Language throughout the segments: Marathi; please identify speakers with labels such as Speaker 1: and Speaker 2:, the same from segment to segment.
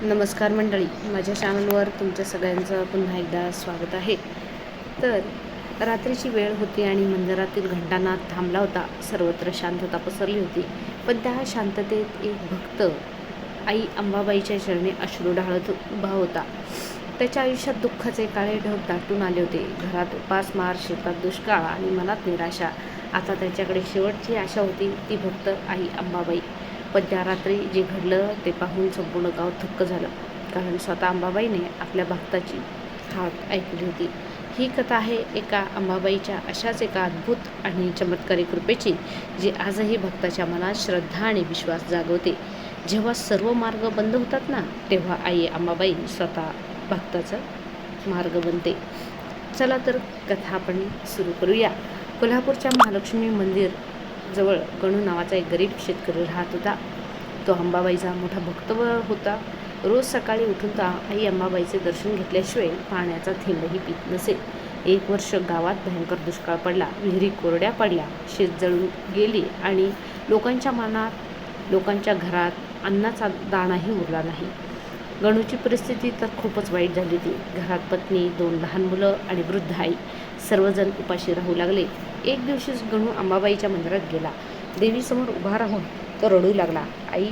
Speaker 1: नमस्कार मंडळी, माझ्या चॅनलवर तुमच्या सगळ्यांचं पुन्हा एकदा स्वागत आहे. तर रात्रीची वेळ होती आणि मंदिरातील घंटानाद थांबला होता. सर्वत्र शांतता पसरली होती. पण त्या शांततेत एक भक्त आई अंबाबाईच्या चरणी अश्रू ढाळत उभा होता. त्याच्या आयुष्यात दुःखाचे काळे ढग दाटून आले होते. घरात उपासमार, शेतात दुष्काळ आणि मनात निराशा. आता त्याच्याकडे शेवटची आशा होती, ती भक्त आई अंबाबाई. पण त्या रात्री जे घडलं ते पाहून संपूर्ण गाव थक्क झालं. कारण स्वतः अंबाबाईने आपल्या भक्ताची हाक ऐकली होती. ही कथा आहे एका अंबाबाईच्या अशाच एका अद्भुत आणि चमत्कारी कृपेची, जी आजही भक्ताच्या मनात श्रद्धा आणि विश्वास जागवते. जेव्हा सर्व मार्ग बंद होतात ना, तेव्हा आई अंबाबाई स्वतः भक्ताचा मार्ग बनते. चला तर कथा आपण सुरू करूया. कोल्हापूरच्या महालक्ष्मी मंदिर जवळ गणू नावाचा एक गरीब शेतकरी राहत होता. तो अंबाबाईचा मोठा भक्त होता. रोज सकाळी उठून आई अंबाबाईचे दर्शन घेतल्याशिवाय पाण्याचा थेंबही पीत नसे. एक वर्ष गावात भयंकर दुष्काळ पडला. विहिरी कोरड्या पडल्या, शेत जळून गेली आणि लोकांच्या घरात अन्नाचा दाणाही उरला नाही. गणूची परिस्थिती तर खूपच वाईट झाली होती. घरात पत्नी, 2 लहान मुलं आणि वृद्ध आई, सर्वजण उपाशी राहू लागले. एक दिवशी गणू अंबाबाईच्या मंदिरात गेला. देवीसमोर उभा राहून तो रडू लागला. आई,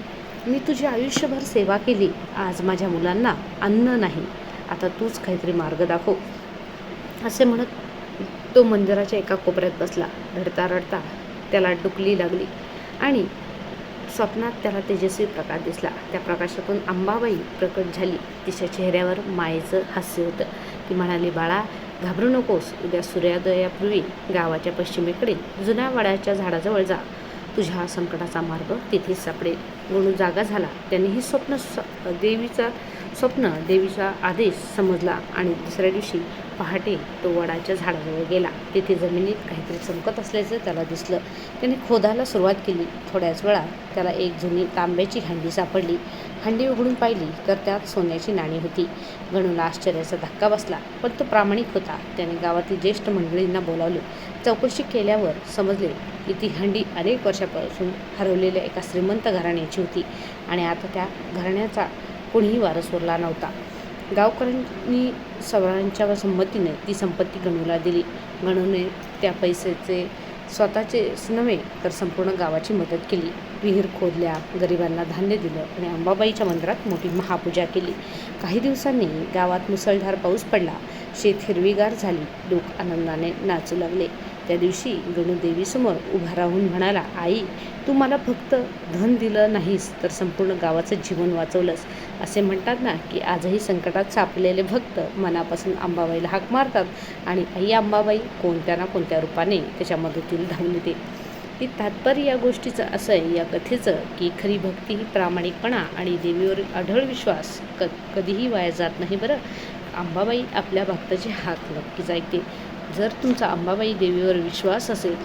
Speaker 1: मी तुझी आयुष्यभर सेवा केली. आज माझ्या मुलांना अन्न नाही. आता तूच काहीतरी मार्ग दाखव. असे म्हणत तो मंदिराच्या एका कोपऱ्यात बसला. रडता रडता त्याला डुकली लागली आणि स्वप्नात त्याला तेजस्वी प्रकाश दिसला. त्या प्रकाशातून अंबाबाई प्रकट झाली. तिच्या चेहऱ्यावर मायेचं हास्य होतं. ती म्हणाली, बाळा, घाबरू नकोस. उद्या सूर्योदयापूर्वी गावाच्या पश्चिमेकडील जुन्या वडाच्या झाडाजवळ जा. तुझ्या संकटाचा मार्ग तिथेच सापडेल. गणू जागा झाला. त्याने ही देवीचा आदेश समजला आणि दुसऱ्या दिवशी पहाटे तो वडाच्या झाडाजवळ गेला. तिथे जमिनीत काहीतरी चमकत असल्याचं त्याला दिसलं. त्याने खोदायला सुरुवात केली. थोड्याच वेळात त्याला एक जुनी तांब्याची हंडी सापडली. हंडी उघडून पाहिली तर त्यात सोन्याची नाणी होती. गणूला आश्चर्याचा धक्का बसला, पण तो प्रामाणिक होता. त्याने गावातील ज्येष्ठ मंडळींना बोलावले. चौकशी केल्यावर समजले की ती हंडी अनेक वर्षापासून हरवलेल्या एका श्रीमंत घराण्याची होती आणि आता त्या घराण्याचा कोणीही वारस उरला नव्हता. गावकऱ्यांनी सर्वांच्या संमतीने ती संपत्ती गणूला दिली. गणूने त्या पैशाचे स्वतःचेच नव्हे तर संपूर्ण गावाची मदत केली. विहीर खोदल्या, गरिबांना धान्य दिलं आणि अंबाबाईच्या मंदिरात मोठी महापूजा केली. काही दिवसांनी गावात मुसळधार पाऊस पडला. शेत हिरवीगार झाली. लोक आनंदाने नाचू लागले. त्या दिवशी गणू देवीसमोर उभा राहून म्हणाला, आई, तू मला फक्त धन दिलं नाहीस तर संपूर्ण गावाचं जीवन वाचवलंस. असे म्हणतात ना की आजही संकटात सापलेले भक्त मनापासून अंबाबाईला हाक मारतात आणि आई अंबाबाई कोणत्या ना कोणत्या रूपाने त्याच्या मदतीला धावून येते. ती तात्पर्य या गोष्टीचं असं आहे, या कथेचं, की खरी भक्ती, प्रामाणिकपणा आणि देवीवर अढळ विश्वास कधीही वाया जात नाही. बरं, अंबाबाई आपल्या भक्ताची हाक नक्कीच ऐकते. जर तुमचा अंबाबाई देवीवर विश्वास असेल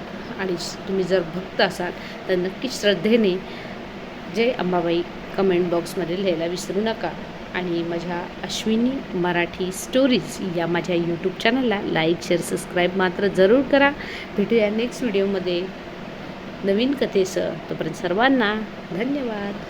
Speaker 1: आणि तुम्ही जर भक्त असाल तर नक्कीच श्रद्धेने जय अंबाबाई कमेंट बॉक्समध्ये लिहायला विसरू नका. आणि माझ्या अश्विनी मराठी स्टोरीज या माझ्या यूट्यूब चॅनलला लाईक, शेअर, सबस्क्राईब मात्र जरूर करा. भेटूया नेक्स्ट व्हिडिओमध्ये नवीन कथेसह. तोपर्यंत सर्वांना धन्यवाद.